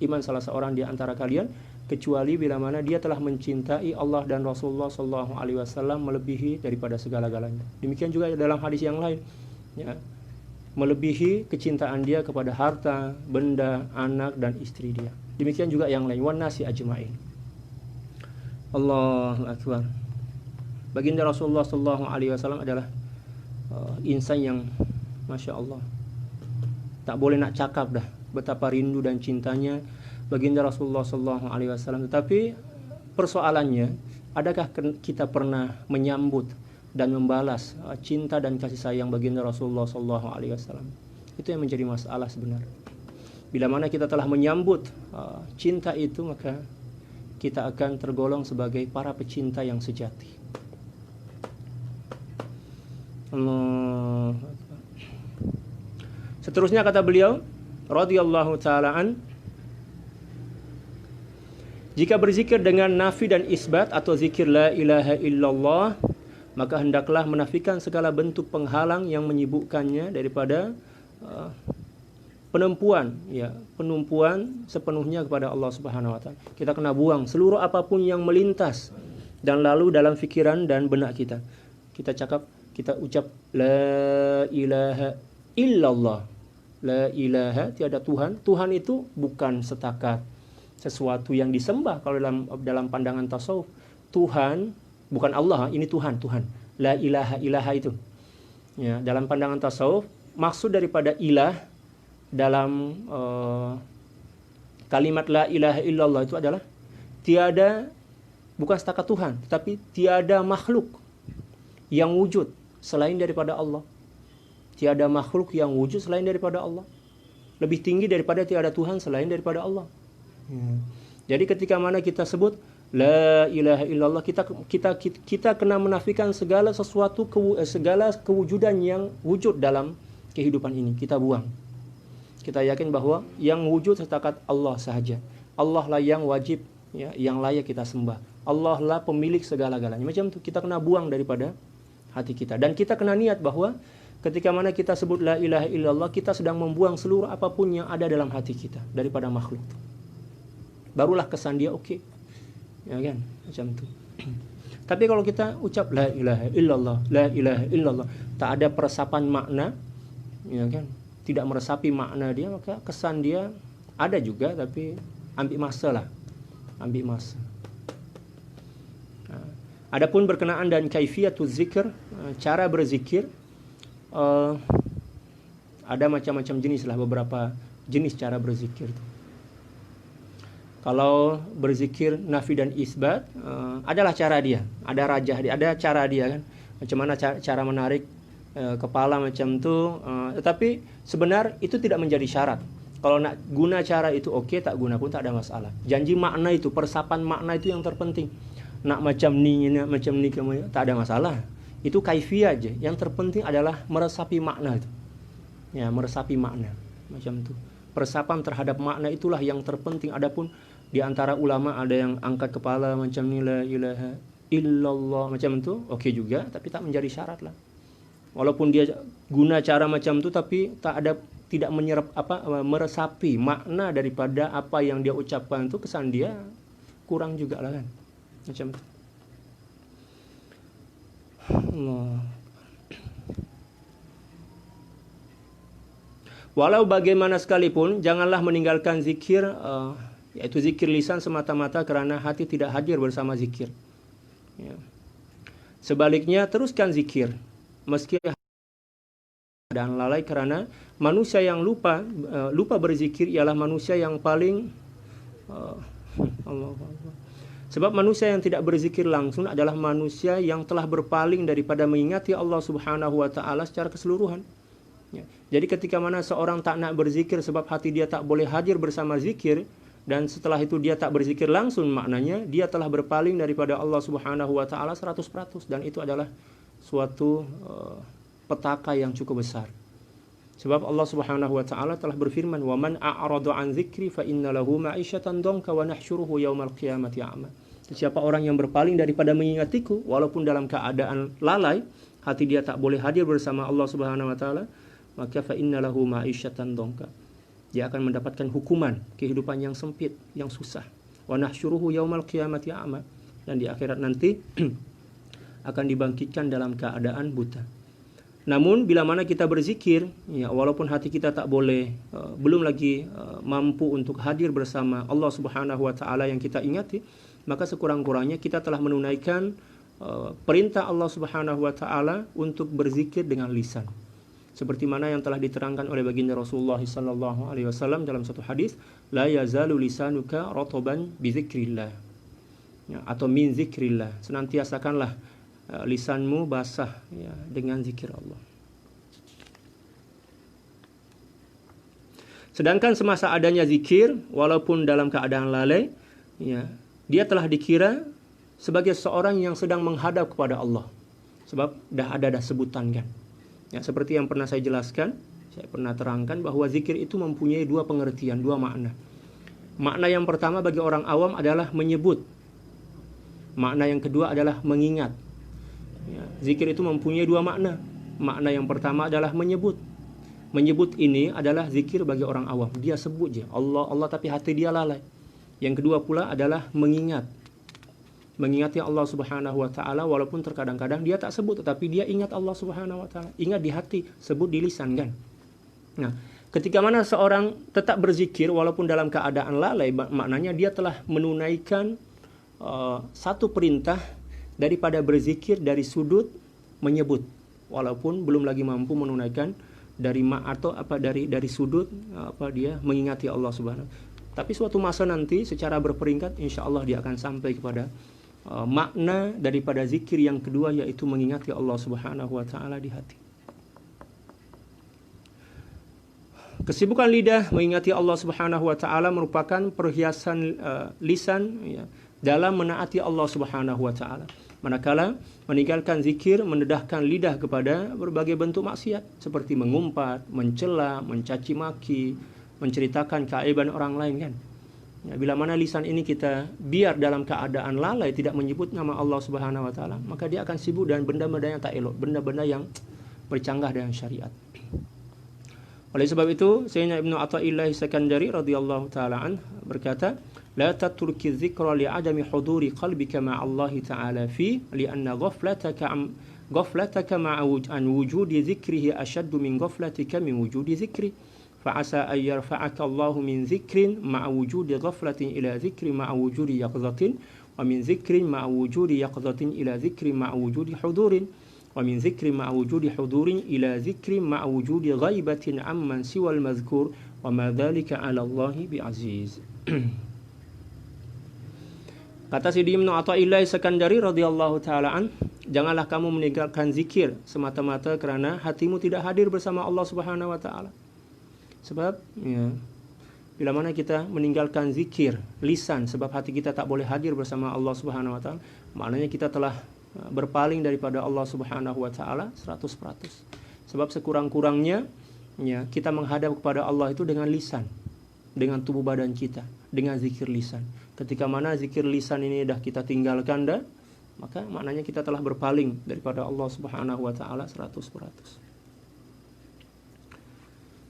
iman salah seorang di antara kalian kecuali bila mana dia telah mencintai Allah dan Rasulullah sallallahu alaihi wasallam melebihi daripada segala-galanya. Demikian juga dalam hadis yang lain, ya, melebihi kecintaan dia kepada harta, benda, anak dan istri dia. Demikian juga yang lain, wan nasi ajmain. Allahu akbar. Baginda Rasulullah sallallahu alaihi wasallam adalah insan yang Masya Allah, tak boleh nak cakap dah betapa rindu dan cintanya baginda Rasulullah sallallahu alaihi wasallam. Tetapi persoalannya, adakah kita pernah menyambut dan membalas cinta dan kasih sayang baginda Rasulullah sallallahu alaihi wasallam? Itu yang menjadi masalah sebenarnya. Bila mana kita telah menyambut cinta itu, maka kita akan tergolong sebagai para pecinta yang sejati. Allah. Seterusnya kata beliau radhiyallahu taala an, jika berzikir dengan nafi dan isbat atau zikir la ilaha illallah, maka hendaklah menafikan segala bentuk penghalang yang menyibukkannya daripada penumpuan sepenuhnya kepada Allah Subhanahu wa taala. Kita kena buang seluruh apapun yang melintas dan lalu dalam fikiran dan benak kita. Kita ucap la ilaha illallah. La ilaha, tiada Tuhan. Tuhan itu bukan setakat sesuatu yang disembah. Kalau dalam pandangan tasawuf, Tuhan bukan Allah, ini Tuhan. La ilaha itu. Ya, dalam pandangan tasawuf, maksud daripada ilah dalam kalimat la ilaha illallah itu adalah tiada, bukan setakat Tuhan, tetapi tiada makhluk yang wujud selain daripada Allah. Tiada makhluk yang wujud selain daripada Allah. Lebih tinggi daripada tiada Tuhan selain daripada Allah. Jadi ketika mana kita sebut la ilaha illallah, kita kena menafikan segala sesuatu, segala kewujudan yang wujud dalam kehidupan ini. Kita buang. Kita yakin bahwa yang wujud setakat Allah sahaja. Allah lah yang wajib, ya, yang layak kita sembah. Allah lah pemilik segala-galanya. Macam itu kita kena buang daripada hati kita. Dan kita kena niat bahwa ketika mana kita sebut la ilaha illallah, kita sedang membuang seluruh apapun yang ada dalam hati kita daripada makhluk. barulah kesan dia oke. Ya kan, macam tu. Tapi kalau kita ucap la ilaha illallah, la ilaha illallah, tak ada peresapan makna, ya kan, tidak meresapi makna dia, maka kesan dia ada juga tapi ambil masa lah, ambil masa. Adapun berkenaan dan kaifiatul zikr, cara berzikir, ada macam-macam jenis lah, beberapa jenis cara berzikir. Kalau berzikir nafi dan isbat, adalah cara dia, ada rajah dia, ada cara dia kan, macam mana cara menarik kepala macam tu. Tetapi sebenar itu tidak menjadi syarat. Kalau nak guna cara itu oke, tak guna pun tak ada masalah. Janji makna itu, persapan makna itu yang terpenting. Nak macam ni, tak ada masalah. Itu kaifiyah aja. Yang terpenting adalah meresapi makna itu. Ya, meresapi makna macam tu. Persapan terhadap makna itulah yang terpenting. Adapun di antara ulama ada yang angkat kepala macam ni, la ilaha illallah macam tu, okey juga, tapi tak menjadi syarat lah. Walaupun dia guna cara macam tu, tapi tidak menyerap meresapi makna daripada apa yang dia ucapkan tu, kesan dia kurang juga lah kan, macam tu. Allah. Walau bagaimana sekalipun, janganlah meninggalkan zikir, yaitu zikir lisan semata-mata kerana hati tidak hadir bersama zikir. Ya. Sebaliknya, teruskan zikir meski dan lalai, kerana manusia yang lupa berzikir ialah manusia yang paling Allah. Sebab manusia yang tidak berzikir langsung adalah manusia yang telah berpaling daripada mengingati Allah Subhanahu wa taala secara keseluruhan. Ya. Jadi ketika mana seorang tak nak berzikir sebab hati dia tak boleh hadir bersama zikir, dan setelah itu dia tak berzikir langsung, maknanya dia telah berpaling daripada Allah Subhanahu wa taala 100%, dan itu adalah suatu petaka yang cukup besar. Sebab Allah Subhanahu wa taala telah berfirman, "Wa man a'rada 'an dzikri fa inna lahu ma'isyatan dhanka wa nahsyuruhu yaumal qiyamati a'ma." Siapa orang yang berpaling daripada mengingatiku walaupun dalam keadaan lalai, hati dia tak boleh hadir bersama Allah Subhanahu wa taala, maka fa inna lahu ma'isyatan dhanka. Dia akan mendapatkan hukuman kehidupan yang sempit, yang susah. Wa nahsyuruhu yaumal qiyamati a'ma, dan di akhirat nanti akan dibangkitkan dalam keadaan buta. Namun bila mana kita berzikir, ya, walaupun hati kita tak boleh, belum lagi mampu untuk hadir bersama Allah Subhanahu wa taala yang kita ingati, maka sekurang-kurangnya kita telah menunaikan perintah Allah Subhanahu wa taala untuk berzikir dengan lisan. Seperti mana yang telah diterangkan oleh baginda Rasulullah sallallahu alaihi wasallam dalam satu hadis, la yazalu lisanuka rataban bi dzikrillah. Ya, atau min zikrillah. Senantiasakanlah lisanmu basah, ya, dengan zikir Allah. Sedangkan semasa adanya zikir, walaupun dalam keadaan lalai, ya, dia telah dikira sebagai seorang yang sedang menghadap kepada Allah. Sebab dah sebutan kan. Ya, seperti yang pernah saya jelaskan, saya pernah terangkan bahwa zikir itu mempunyai dua pengertian, dua makna. Makna yang pertama bagi orang awam adalah menyebut. Makna yang kedua adalah mengingat. Ya, zikir itu mempunyai dua makna. Makna yang pertama adalah menyebut. Menyebut ini adalah zikir bagi orang awam. Dia sebut je Allah, Allah, tapi hati dia lalai. Yang kedua pula adalah mengingat. Mengingati Allah Subhanahu wa taala walaupun terkadang-kadang dia tak sebut, tetapi dia ingat Allah Subhanahu wa taala. Ingat di hati, sebut di lisan kan. Nah, ketika mana seorang tetap berzikir walaupun dalam keadaan lalai, maknanya dia telah menunaikan satu perintah daripada berzikir dari sudut menyebut, walaupun belum lagi mampu menunaikan dari dari sudut dia mengingati Allah Subhanahu. Tapi suatu masa nanti secara berperingkat insyaallah dia akan sampai kepada makna daripada zikir yang kedua, yaitu mengingati Allah Subhanahu wa taala di hati. Kesibukan lidah mengingati Allah Subhanahu wa taala merupakan perhiasan lisan, ya, dalam menaati Allah Subhanahu wa taala. Manakala meninggalkan zikir mendedahkan lidah kepada berbagai bentuk maksiat seperti mengumpat, mencela, mencaci maki, menceritakan keaiban orang lain kan. Ya, bila mana lisan ini kita biar dalam keadaan lalai tidak menyebut nama Allah Subhanahu wa taala, maka dia akan sibuk dengan benda-benda yang tak elok, benda-benda yang bercanggah dengan syariat. Oleh sebab itu, Sayyidina Ibnu Athaillah Sakandari radhiyallahu taala an berkata, "La tatruki dzikra li adami huduri qalbika ma'a Allah taala fi, li'anna ghaflataka ma'a wujudi dzikrihi ashaddu min ghaflatika min wujudi dzikri. Fa'asa an yarfa'aka Allah min dzikrin ma'a wujudi ghaflatin ila dzikri ma'a wujudi yaqzatin, wa min dzikrin ma'a wujudi yaqzatin ila dzikri ma'a wujudi hudurin. Wa min dzikri ma'a wujudi hudurin ila dzikri ma'a wujudi ghaibatin amman siwal mazkur wa ma dzalika 'ala Allahi bi'aziz." Kata Sidi Ibnu Athaillah Sakandari radhiyallahu taala an, janganlah kamu meninggalkan zikir semata-mata kerana hatimu tidak hadir bersama Allah Subhanahu wa taala. Sebab ya, bila mana kita meninggalkan zikir lisan sebab hati kita tak boleh hadir bersama Allah Subhanahu wa taala, maknanya kita telah berpaling daripada Allah Subhanahu wa taala 100%. Sebab sekurang-kurangnya ya, kita menghadap kepada Allah itu dengan lisan, dengan tubuh badan kita, dengan zikir lisan. Ketika mana zikir lisan ini dah kita tinggalkan dah, maka maknanya kita telah berpaling daripada Allah Subhanahu wa taala 100%.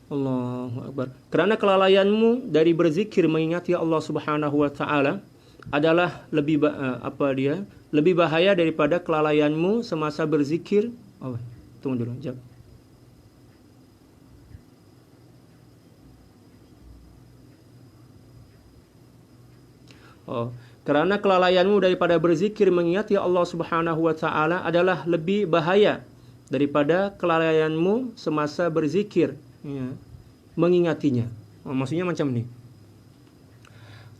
Allahu Akbar. Kerana kelalaianmu dari berzikir mengingati Allah Subhanahu wa taala adalah lebih bahaya daripada kelalaianmu semasa berzikir. Oh, tunggu dulu, jawab. Kerana kelalaianmu daripada berzikir mengingati Allah Subhanahu wa taala adalah lebih bahaya daripada kelalaianmu semasa berzikir ya, mengingatinya. Maksudnya macam ni.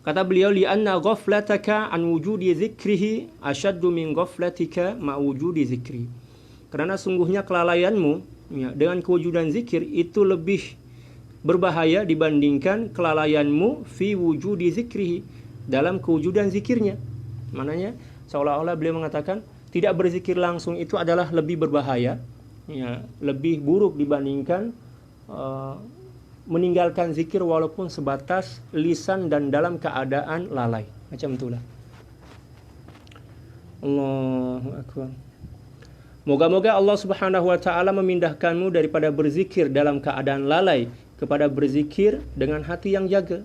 Kata beliau, li'anna ghaflataka an wujudi dzikrihi ashaddu min ghaflatika ma wujudi dzikri. Kerana sungguhnya kelalaianmu ya, dengan kewujudan zikir itu lebih berbahaya dibandingkan kelalaianmu fi wujudi dzikrihi, dalam kewujudan zikirnya. Maknanya seolah-olah beliau mengatakan tidak berzikir langsung itu adalah lebih berbahaya ya, lebih buruk dibandingkan meninggalkan zikir walaupun sebatas lisan dan dalam keadaan lalai. Macam itulah. Allahu Akbar. Moga-moga Allah Subhanahu wa taala memindahkanmu daripada berzikir dalam keadaan lalai kepada berzikir dengan hati yang jaga.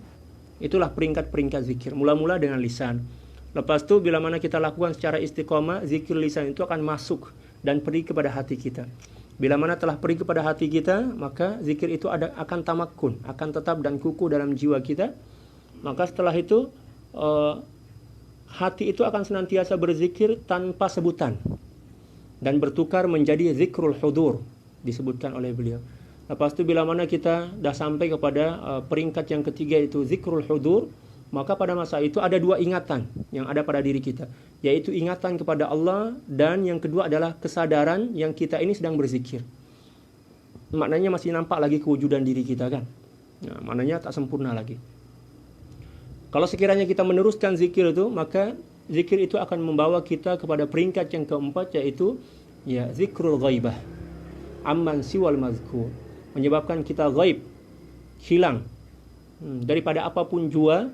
Itulah peringkat-peringkat zikir. Mula-mula dengan lisan. Lepas tu bila mana kita lakukan secara istiqamah, zikir lisan itu akan masuk dan pergi kepada hati kita. Bila mana telah pergi kepada hati kita, maka zikir itu akan tamakkun, akan tetap dan kukuh dalam jiwa kita. Maka setelah itu hati itu akan senantiasa berzikir tanpa sebutan dan bertukar menjadi zikrul hudur, disebutkan oleh beliau. Lepas itu bila mana kita dah sampai kepada peringkat yang ketiga, itu zikrul hudur, maka pada masa itu ada dua ingatan yang ada pada diri kita, yaitu ingatan kepada Allah, dan yang kedua adalah kesadaran yang kita ini sedang berzikir. Maknanya masih nampak lagi kewujudan diri kita kan. Nah, maknanya tak sempurna lagi. Kalau sekiranya kita meneruskan zikir itu, maka zikir itu akan membawa kita kepada peringkat yang keempat, yaitu ya zikrul ghaibah amman siwal mazkur, menyebabkan kita ghaib, hilang daripada apapun jua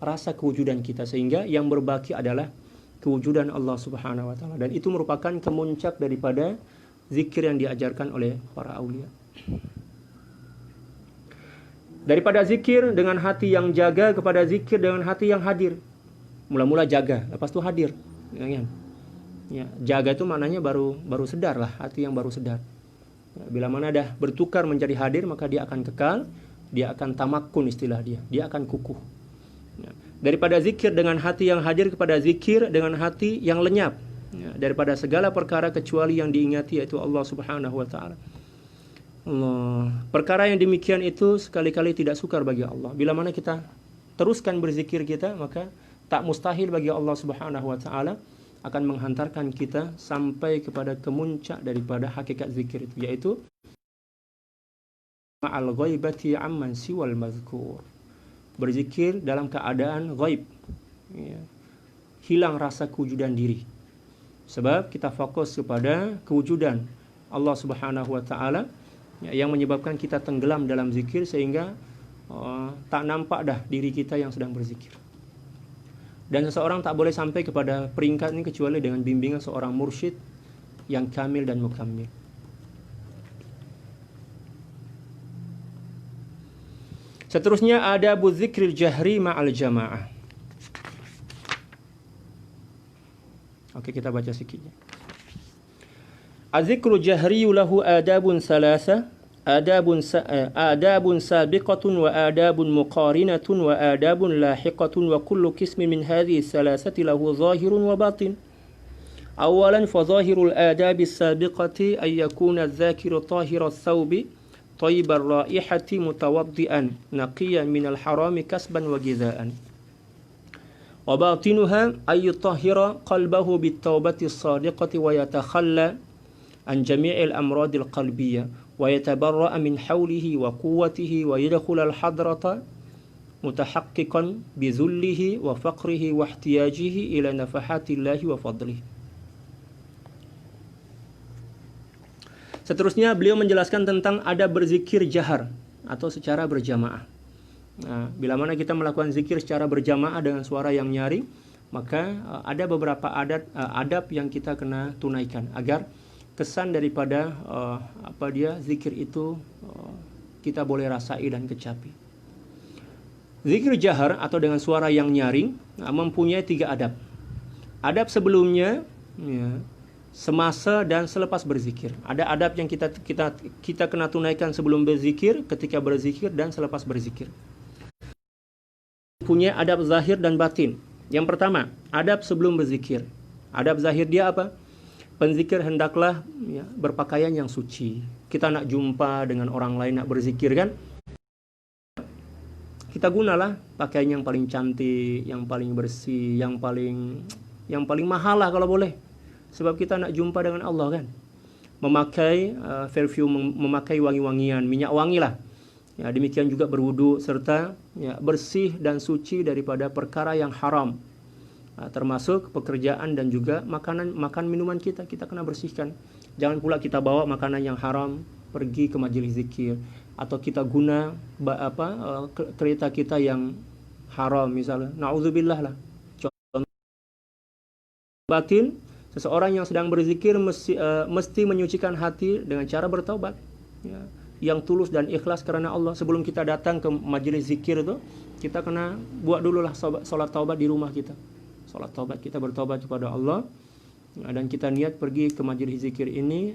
rasa kewujudan kita, sehingga yang berbaki adalah kewujudan Allah Subhanahu wa taala, dan itu merupakan kemuncak daripada zikir yang diajarkan oleh para aulia. Daripada zikir dengan hati yang jaga kepada zikir dengan hati yang hadir. Mula-mula jaga, lepas tu hadir. Ya, jaga itu maknanya baru sedar lah, hati yang baru sedar. Ya, bila mana dah bertukar menjadi hadir, maka dia akan kekal, dia akan tamakkun istilah dia akan kukuh. Ya, daripada zikir dengan hati yang hadir kepada zikir dengan hati yang lenyap. Ya, daripada segala perkara kecuali yang diingati, yaitu Allah Subhanahu wa taala. Allah. Perkara yang demikian itu sekali-kali tidak sukar bagi Allah. Bila mana kita teruskan berzikir kita, maka tak mustahil bagi Allah Subhanahu wa taala akan menghantarkan kita sampai kepada kemuncak daripada hakikat zikir itu, yaitu ma'al ghaibati amman siwal mazkur. Berzikir dalam keadaan ghaib. Ya. Hilang rasa kewujudan diri. Sebab kita fokus kepada kewujudan Allah Subhanahu wa taala yang menyebabkan kita tenggelam dalam zikir, sehingga tak nampak dah diri kita yang sedang berzikir. Dan seseorang tak boleh sampai kepada peringkat ini kecuali dengan bimbingan seorang mursyid yang kamil dan mukammil. Seterusnya adabu dzikril jahri ma'al jamaah. Oke, kita baca sedikitnya. Az-zikru jahri lahu adabun salasa, adabun sabiqatun wa adabun muqarinatun wa adabun lahiqatun wa kullu qismin min hadhihi salasati lahu zahirun wa batin. Awalan fa zahirul adabi sabiqati ay yakuna adh-dhakiru tahira ath-thawbi tayyibar raihati mutawaddian naqiyan minal harami kasban wa gizaan. Wa batinuha ay yutahhira qalbahu bit-taubati as-sadiqati wa yatakhalla an jami'il amradil qalbiyyah wa yatabarra'a min hawlihi wa quwwatihi wa yadkhul al-hadrata mutahaqqiqan bi dhullihi wa faqrihi wa ihtiyajihi ila nafahatillahi wa fadlihi. Seterusnya beliau menjelaskan tentang adab berzikir jahar atau secara berjamaah. Nah, bila mana kita melakukan zikir secara berjamaah dengan suara yang nyaring, maka ada beberapa adab yang kita kena tunaikan agar kesan daripada zikir itu kita boleh rasai dan kecapi. Zikir jahar atau dengan suara yang nyaring mempunyai 3 adab. Adab sebelumnya, semasa dan selepas berzikir. Ada adab yang kita kena tunaikan sebelum berzikir, ketika berzikir dan selepas berzikir. Punya adab zahir dan batin. Yang pertama, adab sebelum berzikir. Adab zahir dia apa? Penzikir hendaklah berpakaian yang suci. Kita nak jumpa dengan orang lain, nak berzikir kan? Kita gunalah pakaian yang paling cantik, yang paling bersih, yang paling mahal lah kalau boleh. Sebab kita nak jumpa dengan Allah kan. Memakai perfume, memakai wangi-wangian, minyak wangi lah. Ya, demikian juga berwudu serta bersih dan suci daripada perkara yang haram. Termasuk pekerjaan dan juga makan minuman kita kena bersihkan. Jangan pula kita bawa makanan yang haram pergi ke majelis zikir, atau kita guna kereta kita yang haram misalnya. Nauzubillah lah. Batin, seseorang yang sedang berzikir mesti menyucikan hati dengan cara bertaubat, yang tulus dan ikhlas karena Allah. Sebelum kita datang ke majelis zikir itu, kita kena buat dululah salat taubat di rumah kita. Salat taubat, kita bertaubat kepada Allah, dan kita niat pergi ke majelis zikir ini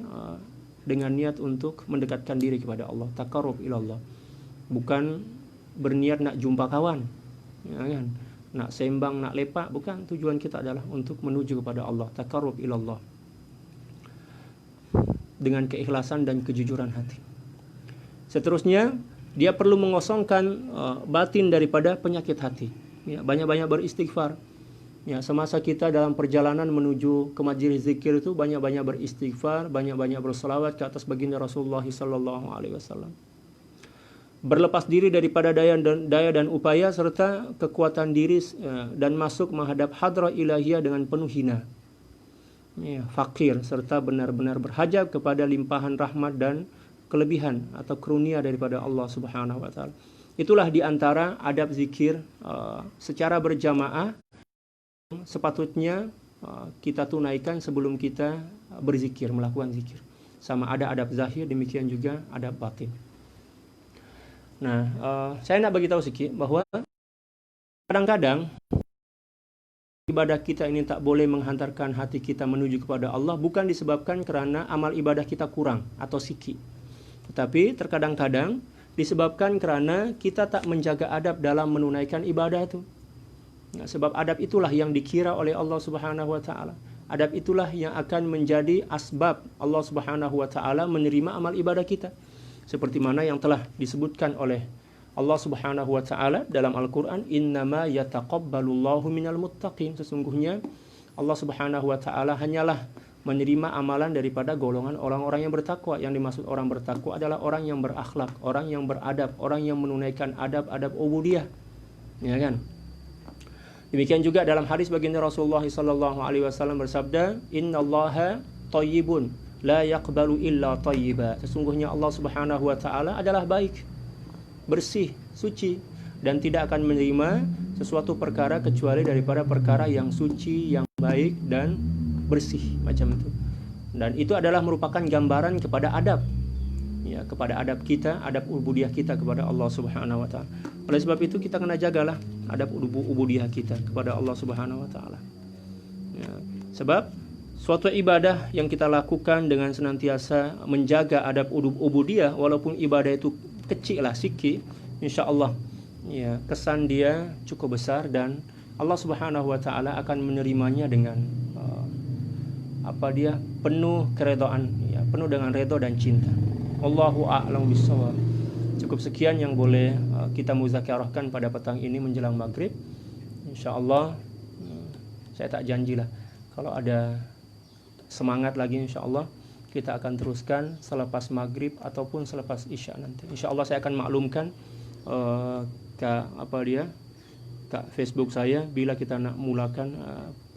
dengan niat untuk mendekatkan diri kepada Allah, taqarrub ilallah. Bukan berniat nak jumpa kawan, kan? Nak sembang, nak lepak, bukan. Tujuan kita adalah untuk menuju kepada Allah, taqarrub ilallah, dengan keikhlasan dan kejujuran hati. Seterusnya, dia perlu mengosongkan batin daripada penyakit hati. Banyak-banyak beristighfar. Semasa kita dalam perjalanan menuju ke majelis zikir itu, banyak-banyak beristighfar, banyak-banyak berselawat ke atas baginda Rasulullah sallallahu alaihi wasallam. Berlepas diri daripada daya dan upaya serta kekuatan diri, dan masuk menghadap hadrah ilahiyah dengan penuh hina, fakir, serta benar-benar berhajat kepada limpahan rahmat dan kelebihan atau karunia daripada Allah Subhanahu wa taala. Itulah di antara adab zikir secara berjamaah sepatutnya kita tunaikan sebelum kita berzikir, melakukan zikir. Sama ada adab zahir, demikian juga adab batin. Nah, saya nak bagi tahu sedikit bahwa kadang-kadang ibadah kita ini tak boleh menghantarkan hati kita menuju kepada Allah, bukan disebabkan kerana amal ibadah kita kurang atau sikit, tetapi terkadang-kadang disebabkan kerana kita tak menjaga adab dalam menunaikan ibadah itu. Sebab adab itulah yang dikira oleh Allah Subhanahu wa taala. Adab itulah yang akan menjadi asbab Allah Subhanahu wa taala menerima amal ibadah kita. Seperti mana yang telah disebutkan oleh Allah Subhanahu wa taala dalam Al-Qur'an, innama yataqabbalullahu minal muttaqin. Sesungguhnya Allah Subhanahu wa taala hanyalah menerima amalan daripada golongan orang-orang yang bertakwa. Yang dimaksud orang bertakwa adalah orang yang berakhlak, orang yang beradab, orang yang menunaikan adab-adab ubudiyah. Ya kan? Demikian juga dalam hadis baginda Rasulullah sallallahu alaihi wasallam bersabda, innallaha thayyibun la yaqbalu illa thayyiba. Sesungguhnya Allah Subhanahu wa taala adalah baik, bersih, suci, dan tidak akan menerima sesuatu perkara kecuali daripada perkara yang suci, yang baik dan bersih, macam itu. Dan itu adalah merupakan gambaran kepada adab. ya, kepada adab kita, adab ubudiyah kita kepada Allah Subhanahu wa taala. Oleh sebab itu kita kena jagalah adab ubudiyah kita kepada Allah Subhanahu wa taala. Ya, sebab suatu ibadah yang kita lakukan dengan senantiasa menjaga adab ubudiyah, walaupun ibadah itu kecil lah, sikit, insyaallah ya, kesan dia cukup besar dan Allah Subhanahu wa taala akan menerimanya dengan penuh keredaan, ya, penuh dengan redha dan cinta. Allahu a'lam bishawab. Cukup sekian yang boleh kita muzakarahkan pada petang ini menjelang maghrib. Insyaallah saya tak janjilah kalau ada semangat lagi, insyaallah kita akan teruskan selepas maghrib ataupun selepas isya nanti. Insyaallah saya akan maklumkan ke Facebook saya bila kita nak mulakan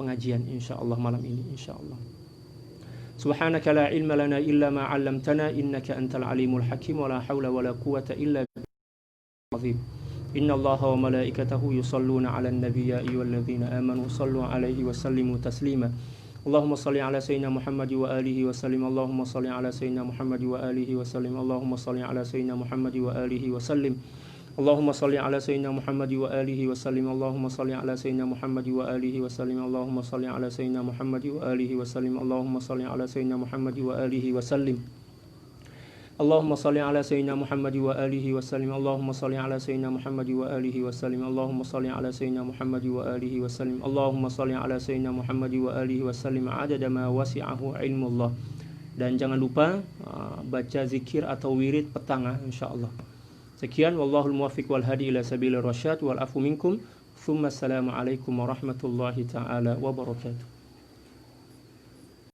pengajian insyaallah malam ini insyaallah. Subhanaka la ilma lana illa ma 'allamtana innaka antal alimul hakim wa la haula wa la quwwata illa billahil Inna Allaha wa malaikatahu yusalluna 'alan nabiy ya ayyuhalladzina amanu sallu 'alaihi wa sallimu taslima. Allahumma salli 'ala sayyidina Muhammad wa alihi wa sallim. Allahumma salli 'ala sayyidina Muhammad wa alihi wa sallim. Allahumma salli 'ala sayyidina Muhammad wa alihi wa sallim. Allahumma salli 'ala sayyidina Muhammad wa alihi wa sallim. Allahumma salli 'ala sayyidina Muhammad wa alihi wa sallim. Allahumma salli 'ala sayyidina Muhammad wa alihi wa sallim. Allahumma salli 'ala sayyidina Muhammad wa alihi wa sallim. Allahumma salli 'ala sayyidina Muhammad wa alihi wa sallim. Allahumma salli 'ala sayyidina Muhammad wa alihi wa sallim. Allahumma salli 'ala sayyidina Muhammad wa alihi wa sallim. Allahumma salli 'ala sayyidina Muhammad wa alihi wa sallim 'adada ma wasi'ahu ilmullah. Dan jangan lupa baca zikir atau wirid petang insyaallah. Sekian, wallahul muwaffiq wal hadi ila sabilir rasyad wal afu minkum. Tsumma assalamu alaikum warahmatullahi taala wabarakatuh.